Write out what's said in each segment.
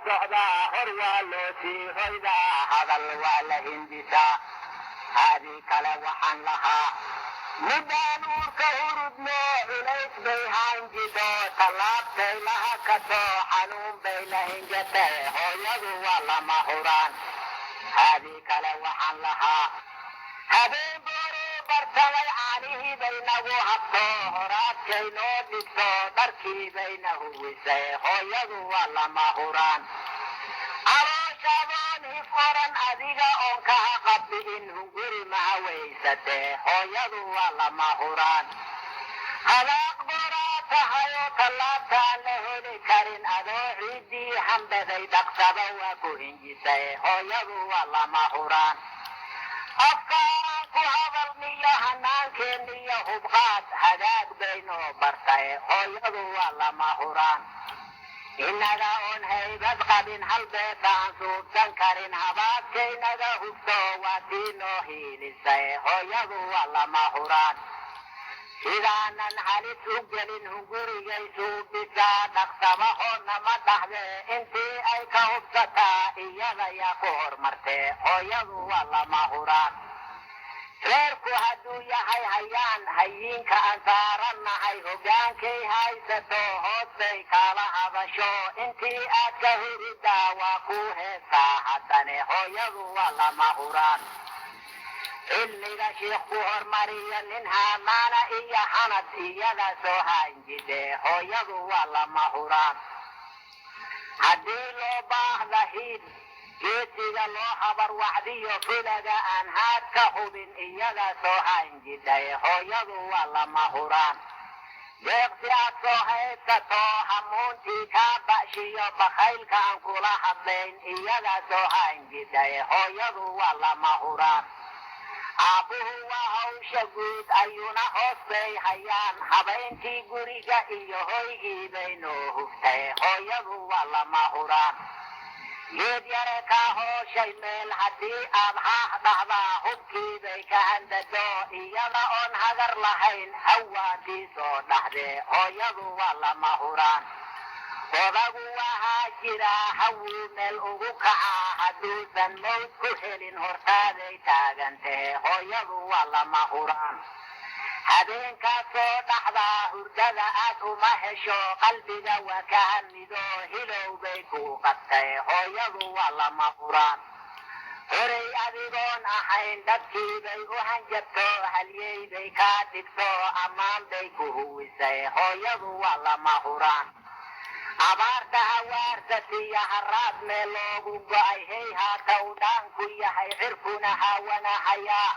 socdaa hor waa loo sii hoydaa hadal waa la hindisaa haadii kale waxaan lahaa muddaan uurka hurudno culays bay haanjido tallaabtay laha kato xanuun bay la hinjatay hooyadu waa lama huraan haadii kale waxaan lahaa habeen booruu bartamay caanihii bay nagu habto horaadkay noo dhigto dharkii bayna huwisay hooyadu waa lama huraan calooshadoon hif oran adiga oon kaha qabbi'in hunguri mahawaysatee hooyadu waa lama huraan hadaaq boraa tahayoo tallaabtaan la heli karin adoo ciiddii hambaday dhaqsaba waa ku hinjisay hooyadu waa lama huraan afkaan ku hadalniyo hanaankeeniyo hubqaad hagaag baynoo bartay hooyadu waa lama huraan innaga oon haybad qabin halbeetaan suubsan karin habaadkaynaga hubto waa tii noo hiilisay hooyadu waa lama huraan sidaanan halis u gelin hungurigay suubisaa dhaqsabahoo nama dhahde intii ay ka hubsataa iyada yaa ku hormartee hooyadu waa lama huraan reerku hadduu yahay hayaan hayiinka aan saarannahay hoggaankay haysato hoostay kaala hadasho intii aad ka huridaa waa kuu heestaa haddane hooyadu waa lama huraan cilmiga shiikh ku hormariya nin haamaana iyo xanad iyada soo haanjide hooyadu waa lama huraan haddii loo baahda hiid geesiga loo habar wacdiyo filaga aan haad ka hubin iyada soo haanjidhay hooyadu waa lama huraan deeqsi aad soo haysato hamuuntii kaa ba'shiyo bakhaylka aan kula hadlayn iyada soo haanjidhay hooyadu waa lama huraan aabbuhu waa hawsha guud ayuuna hoos bay hayaan habayntii guriga iyo hoygii baynoo hugtay hooyadu waa lama huraan geed yare kaa hooshay meel haddii aad haah dhahdaa hubkii bay ka handado iyada oon hagar lahayn hawaatii soo dhaxdee hooyadu waa lama huraan odagu waa haajiraa hawuu meel ugu kacaa hadduusan mawd ku helin hortaaday taagantahe hooyadu waa lama huraan habeenkaas soo dhaxdaa hurdada aad uma hesho qalbiga waa ka hamido hilow bay ku qabtay hooyadu waa lama huraan horay adigoon ahayn dadkii bay u hanjabto halyey bay kaa dhigto ammaan bay ku huwisay hooyadu waa lama huraan abaarta hawaarsatiya haraad meel loogu go'ay hey haata u dhaanku yahay cirkuna hawanahayaa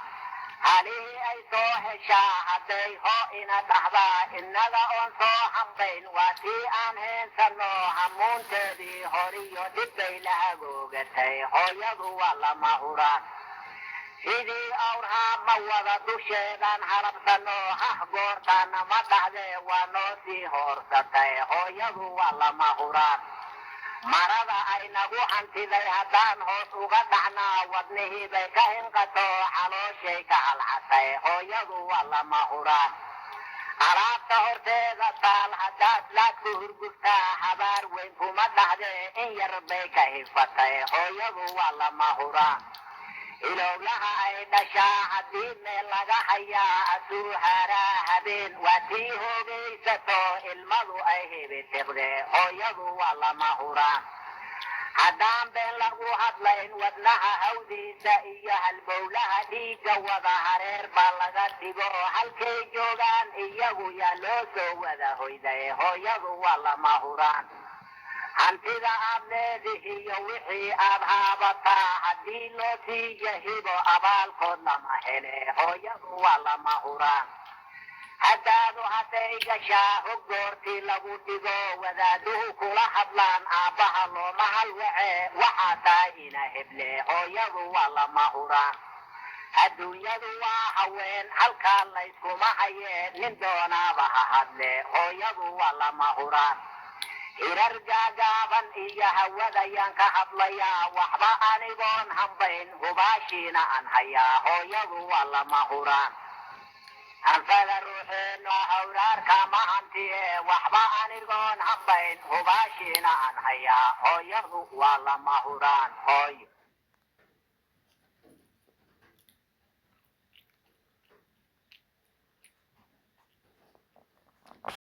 halihii ay soo heshaa hadday hoo ina dhahdaa innaga oon soo hambayn waa tii aan heensanno hamuunteedii horiyo dhibbay la hagoogatay hooyadu waa lama huraan sidii awrhaama wada dusheedaan halabsanno hah goortaana ma dhahdee waa noo sii hoorsatay hooyadu waa lama huraan marada ay nagu hantiday haddaan hoos uga dhacnaa wadnihii bay ka hinqato calooshay ka halcatay hooyadu waa lama huraan alaabta horteeda taal haddaad laadku hurgurtaa habaar weyn kuma dhahdee in yar bay ka hifatay hooyadu waa lama huraan ilowlaha ay dhashaa haddii meel laga hayaa asuu haraa habeen waa tii hoogaysato ilmadu ay hibitiqdee hooyadu waa lama huraan haddaan been lagu hadlayn wadnaha hawdiisa iyo halbowlaha dhiigga wada hareer baa laga dhigo halkay joogaan iyagu yaa loo soo wada hoyday hooyadu waa lama huraan hantida aad leedihiyo wixii aad haabataa haddii loo sii yahibo abaalkood lama hele hooyadu waa lama huraan haddaadu hadday gashaa hog goortii lagu dhigo wadaaduhu kula hadlaan aabbaha looma halwace waxaa tahay ina heble hooyadu waa lama huraan adduunyadu waa haween halkaa layskuma hayee nin doonaaba ha hadle hooyadu waa lama huraan hirar gaagaaban iyo hawadayaan ka hadlayaa waxba anigoon hambayn hubaashiina aan hayaa hooyadu waa lama huraan anfada ruuxeenu hawraarka ma hantiye waxba anigoon hambayn hubaashiina aan hayaa hooyadu waa lama huraan hooyo